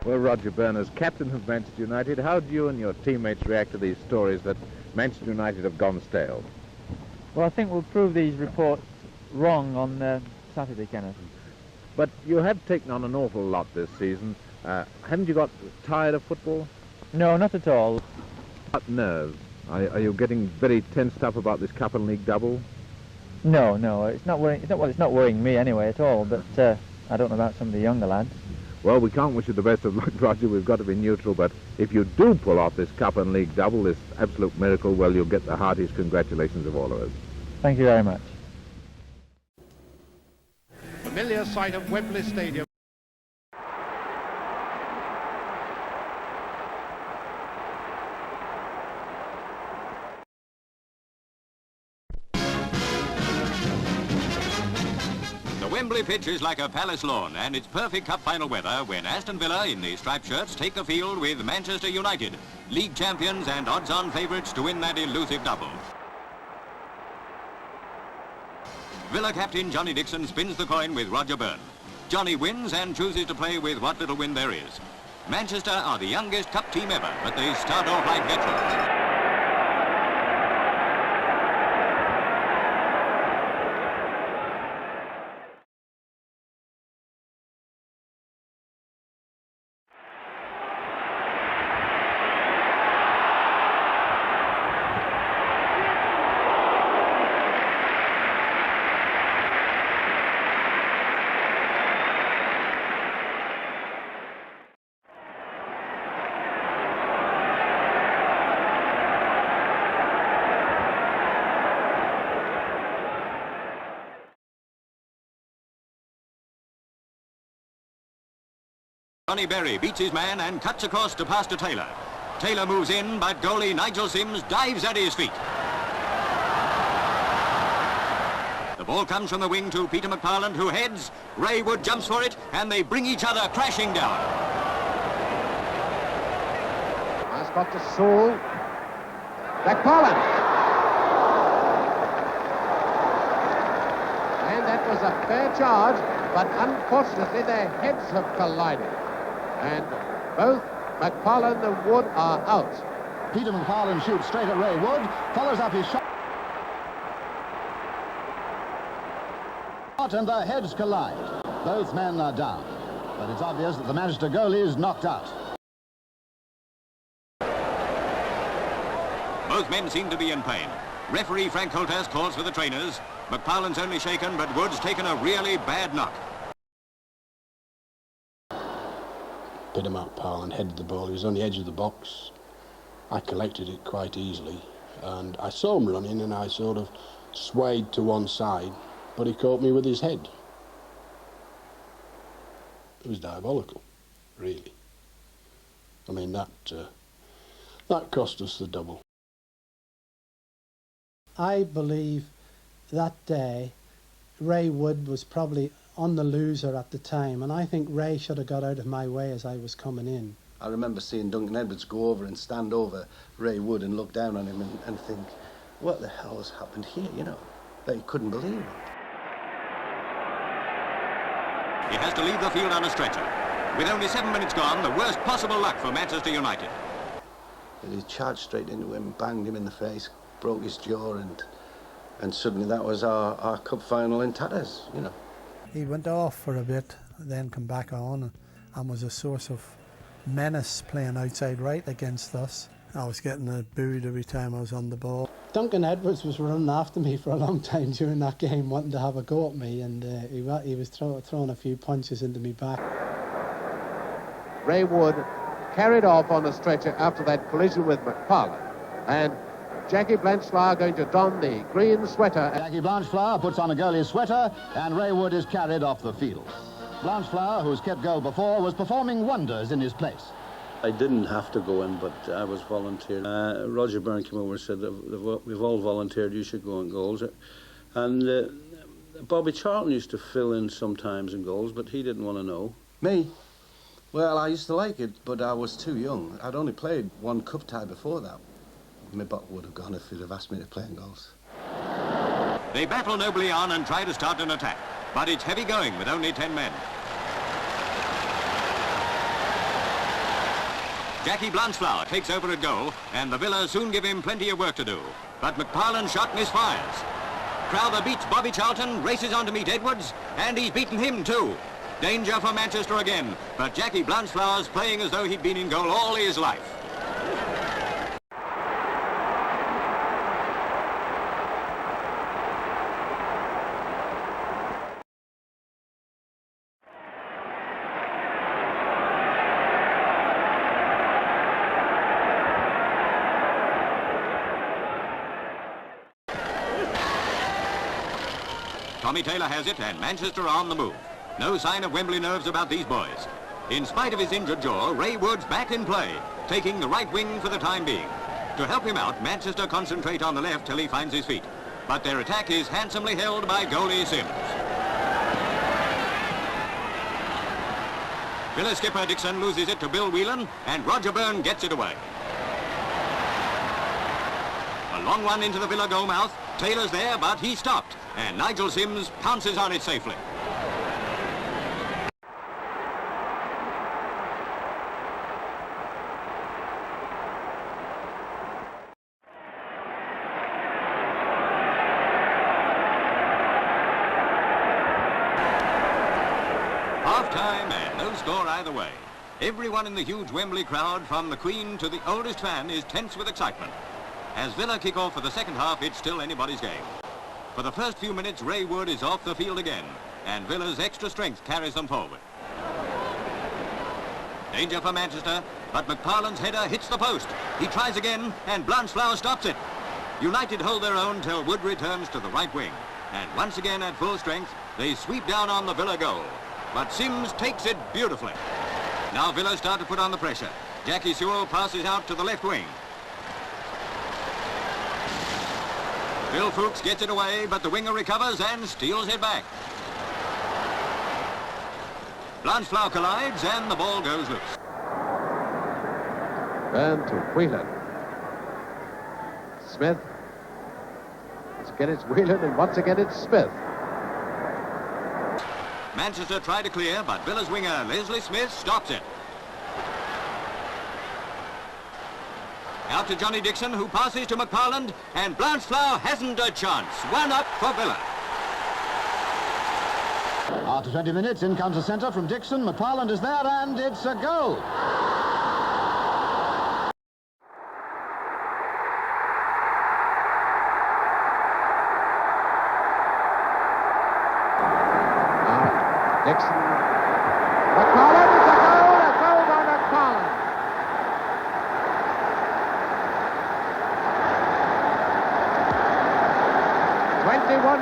Well, Roger Byrne, as captain of Manchester United, how do you and your teammates react to these stories that Manchester United have gone stale? Well, I think we'll prove these reports wrong on Saturday, Kenneth. But you have taken on an awful lot this season. Haven't you got tired of football? No, not at all. What nerves? Are you getting very tensed up about this Cup and League double? No, it's not worrying. It's not worrying me anyway at all. But I don't know about some of the younger lads. Well, we can't wish you the best of luck, Roger. We've got to be neutral, but if you do pull off this Cup and League double, this absolute miracle, well, you'll get the heartiest congratulations of all of us. Thank you very much. Familiar sight of Wembley Stadium. The Wembley pitch is like a palace lawn, and it's perfect cup final weather when Aston Villa in the striped shirts take the field with Manchester United, league champions and odds-on favourites to win that elusive double. Villa captain Johnny Dixon spins the coin with Roger Byrne. Johnny wins and chooses to play with what little wind there is. Manchester are the youngest cup team ever, but they start off like veterans. Johnny Berry beats his man and cuts across to pass to Taylor. Taylor moves in, but goalie Nigel Sims dives at his feet. The ball comes from the wing to Peter McParland, who heads. Ray Wood jumps for it, and they bring each other crashing down. Nice spot to Saul. McParland. And that was a fair charge, but unfortunately their heads have collided. And both McParland and Wood are out. Peter McParland shoots straight at Ray Wood, follows up his shot, and their heads collide. Both men are down, but it's obvious that the Manchester goalie is knocked out. Both men seem to be in pain. Referee Frank Holtas calls for the trainers. McParland's only shaken, but Wood's taken a really bad knock. Peter McParland headed the ball. He was on the edge of the box. I collected it quite easily, and I saw him running, and I sort of swayed to one side, but he caught me with his head. It was diabolical, really. I mean, that cost us the double. I believe that day Ray Wood was probably on the loser at the time, and I think Ray should have got out of my way as I was coming in. I remember seeing Duncan Edwards go over and stand over Ray Wood and look down on him and think, what the hell has happened here, you know? They couldn't believe it. He has to leave the field on a stretcher. With only 7 minutes gone, the worst possible luck for Manchester United. He charged straight into him, banged him in the face, broke his jaw, and suddenly that was our cup final in tatters, you know. He went off for a bit, then come back on, and was a source of menace playing outside right against us. I was getting booed every time I was on the ball. Duncan Edwards was running after me for a long time during that game, wanting to have a go at me, and he was throwing a few punches into me back. Ray Wood carried off on a stretcher after that collision with McParland. And Jackie Blanchflower going to don the green sweater. Jackie Blanchflower puts on a goalie's sweater, and Ray Wood is carried off the field. Blanchflower, who's kept goal before, was performing wonders in his place. I didn't have to go in, but I was volunteered. Roger Byrne came over and said, we've all volunteered, you should go in goals. And Bobby Charlton used to fill in sometimes in goals, but he didn't want to know. Me? Well, I used to like it, but I was too young. I'd only played one cup tie before that. My butt would have gone if he'd have asked me to play in goals. They battle nobly on and try to start an attack, but it's heavy going with only 10 men. Jackie Blanchflower takes over at goal, and the Villa soon give him plenty of work to do. But McParland's shot misfires. Crowther beats Bobby Charlton, races on to meet Edwards, and he's beaten him too. Danger for Manchester again, but Jackie Blanchflower's playing as though he'd been in goal all his life. Tommy Taylor has it, and Manchester are on the move. No sign of Wembley nerves about these boys. In spite of his injured jaw, Ray Wood's back in play, taking the right wing for the time being. To help him out, Manchester concentrate on the left till he finds his feet. But their attack is handsomely held by goalie Sims. Villa skipper Dixon loses it to Bill Whelan, and Roger Byrne gets it away. A long one into the Villa goal mouth. Taylor's there, but he stopped, and Nigel Sims pounces on it safely. Half-time and no score either way. Everyone in the huge Wembley crowd, from the Queen to the oldest fan, is tense with excitement. As Villa kick off for the second half, it's still anybody's game. For the first few minutes, Ray Wood is off the field again, and Villa's extra strength carries them forward. Danger for Manchester, but McParland's header hits the post. He tries again, and Blanchflower stops it. United hold their own till Wood returns to the right wing. And once again at full strength, they sweep down on the Villa goal. But Sims takes it beautifully. Now Villa start to put on the pressure. Jackie Sewell passes out to the left wing. Bill Fuchs gets it away, but the winger recovers and steals it back. Blanchflower collides, and the ball goes loose. Byrne to Whelan. Smith. Once again it's Whelan, and once again it's Smith. Manchester try to clear, but Villa's winger Leslie Smith stops it. Out to Johnny Dixon, who passes to McParland, and Blanchflower hasn't a chance. 1 up for Villa. After 20 minutes, in comes the centre from Dixon. McParland is there, and it's a goal. Dixon. McParland, it's a goal by McParland.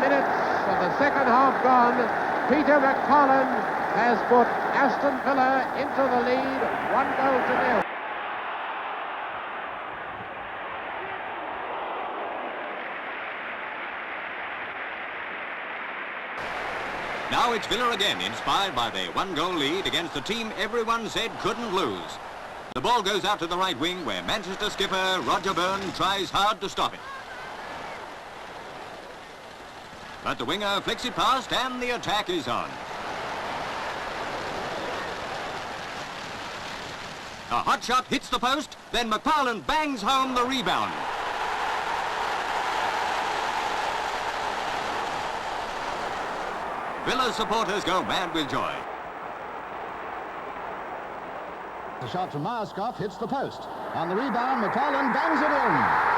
Minutes of the second half gone. Peter McParland has put Aston Villa into the lead, 1-0. Now it's Villa again, inspired by their 1-goal lead against the team everyone said couldn't lose. The ball goes out to the right wing, where Manchester skipper Roger Byrne tries hard to stop it. But the winger flicks it past, and the attack is on. A hot shot hits the post, then McParland bangs home the rebound. Villa's supporters go mad with joy. The shot from Myerscough hits the post. On the rebound, McParland bangs it in.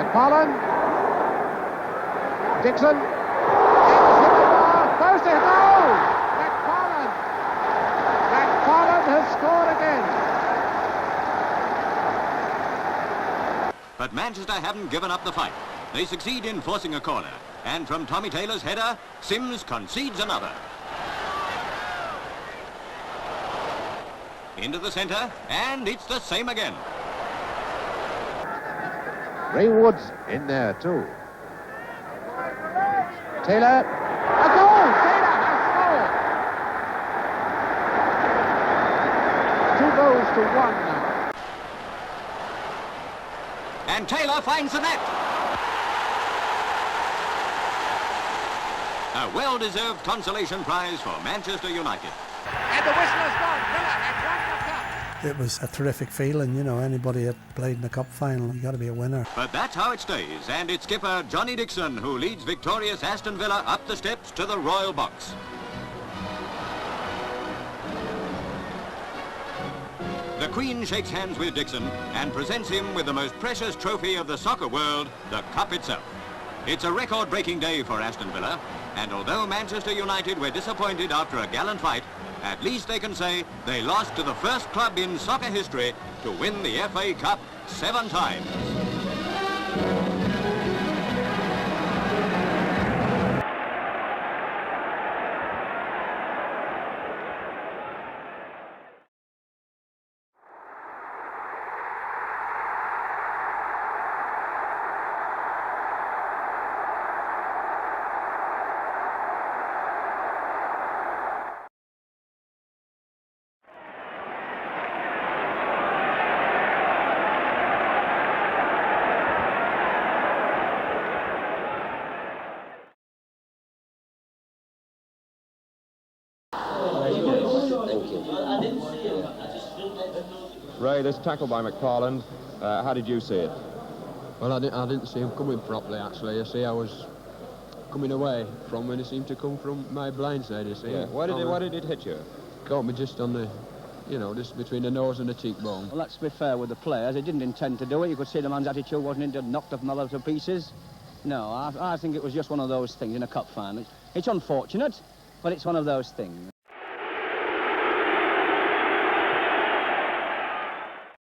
McParland, Dixon, first a goal! McParland has scored again. But Manchester haven't given up the fight. They succeed in forcing a corner, and from Tommy Taylor's header, Sims concedes another. Into the centre, and it's the same again. Ray Wood's in there too. Taylor, a goal! Taylor has scored! 2 goals to 1 now. And Taylor finds the net. A well-deserved consolation prize for Manchester United. And the whistle has gone. Villa have won the cup. It was a terrific feeling, you know, anybody that played in the cup final, you got to be a winner. But that's how it stays, and it's skipper Johnny Dixon who leads victorious Aston Villa up the steps to the royal box. The Queen shakes hands with Dixon and presents him with the most precious trophy of the soccer world, the Cup itself. It's a record-breaking day for Aston Villa, and although Manchester United were disappointed after a gallant fight, at least they can say they lost to the first club in soccer history to win the FA Cup 7 times. Ray, this tackle by McFarland, how did you see it? Well, I didn't see him coming properly, actually. You see, I was coming away from when he seemed to come from my blind side, you see. Yeah. Why did it hit you? Caught me just on the, you know, just between the nose and the cheekbone. Well, let's be fair with the players. He didn't intend to do it. You could see the man's attitude wasn't into knocked off Mellow to pieces. No, I think it was just one of those things in a cup final. It's unfortunate, but it's one of those things.